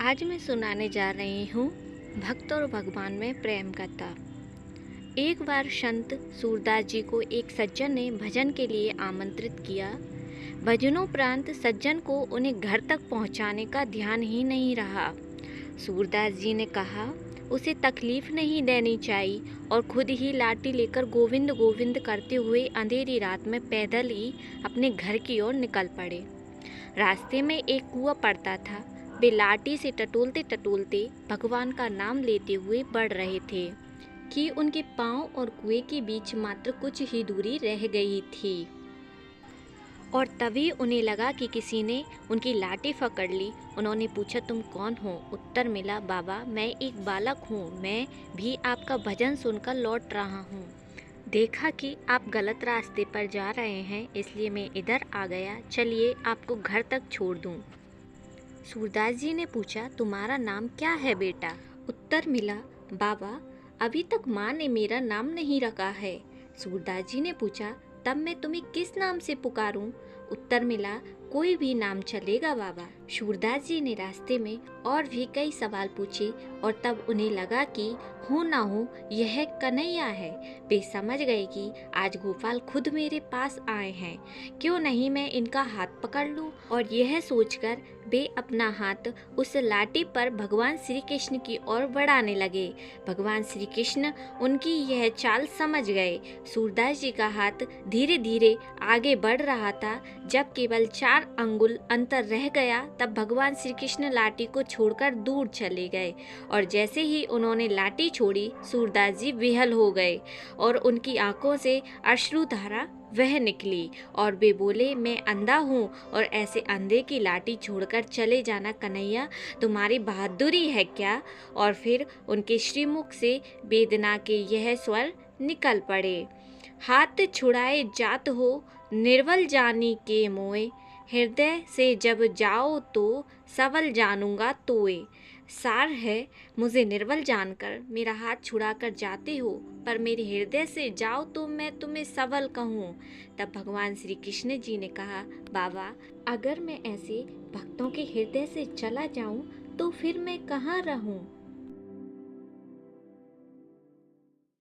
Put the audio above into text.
आज मैं सुनाने जा रही हूँ भक्त और भगवान में प्रेम कथा। एक बार संत सूरदास जी को एक सज्जन ने भजन के लिए आमंत्रित किया। भजनोपरांत सज्जन को उन्हें घर तक पहुँचाने का ध्यान ही नहीं रहा। सूरदास जी ने कहा उसे तकलीफ नहीं देनी चाहिए और खुद ही लाठी लेकर गोविंद गोविंद करते हुए अंधेरी रात में पैदल ही अपने घर की ओर निकल पड़े। रास्ते में एक कुआं पड़ता था। वे लाठी से टटोलते टटोलते भगवान का नाम लेते हुए बढ़ रहे थे कि उनके पांव और कुएं के बीच मात्र कुछ ही दूरी रह गई थी और तभी उन्हें लगा कि किसी ने उनकी लाठी पकड़ ली। उन्होंने पूछा, तुम कौन हो? उत्तर मिला, बाबा मैं एक बालक हूँ, मैं भी आपका भजन सुनकर लौट रहा हूँ। देखा कि आप गलत रास्ते पर जा रहे हैं, इसलिए मैं इधर आ गया। चलिए आपको घर तक छोड़ दूँ। सूरदास जी ने पूछा, तुम्हारा नाम क्या है बेटा? उत्तर मिला, बाबा अभी तक माँ ने मेरा नाम नहीं रखा है। सूरदास जी ने पूछा, तब मैं तुम्हें किस नाम से पुकारूं? उत्तर मिला, कोई भी नाम चलेगा बाबा। सूरदास जी ने रास्ते में और भी कई सवाल पूछे और तब उन्हें लगा कि हो ना हो यह कन्हैया है। वे समझ गए कि आज गोपाल खुद मेरे पास आए हैं, क्यों नहीं मैं इनका हाथ पकड़ लूं। और यह सोचकर वे अपना हाथ उस लाठी पर भगवान श्री कृष्ण की ओर बढ़ाने लगे। भगवान श्री कृष्ण उनकी यह चाल समझ गए। सूरदास जी का हाथ धीरे धीरे आगे बढ़ रहा था। जब केवल 4 अंगुल अंतर रह गया तब भगवान श्री कृष्ण लाठी को छोड़कर दूर चले गए और जैसे ही उन्होंने लाठी छोड़ी सूरदास जी विहल हो गए और उनकी आंखों से अश्रुधारा वह निकली और वे बोले, मैं अंधा हूँ और ऐसे अंधे की लाठी छोड़कर चले जाना कन्हैया तुम्हारी बहादुरी है क्या? और फिर उनके श्रीमुख से वेदना के यह स्वर निकल पड़े, हाथ छुड़ाए जात हो निर्बल जानी के मोए, हृदय से जब जाओ तो सबल जानूंगा तोए। सार है मुझे निर्बल जानकर मेरा हाथ छुड़ाकर जाते हो, पर मेरे हृदय से जाओ तो मैं तुम्हें सबल कहूँ। तब भगवान श्री कृष्ण जी ने कहा, बाबा अगर मैं ऐसे भक्तों के हृदय से चला जाऊँ तो फिर मैं कहाँ रहूँ?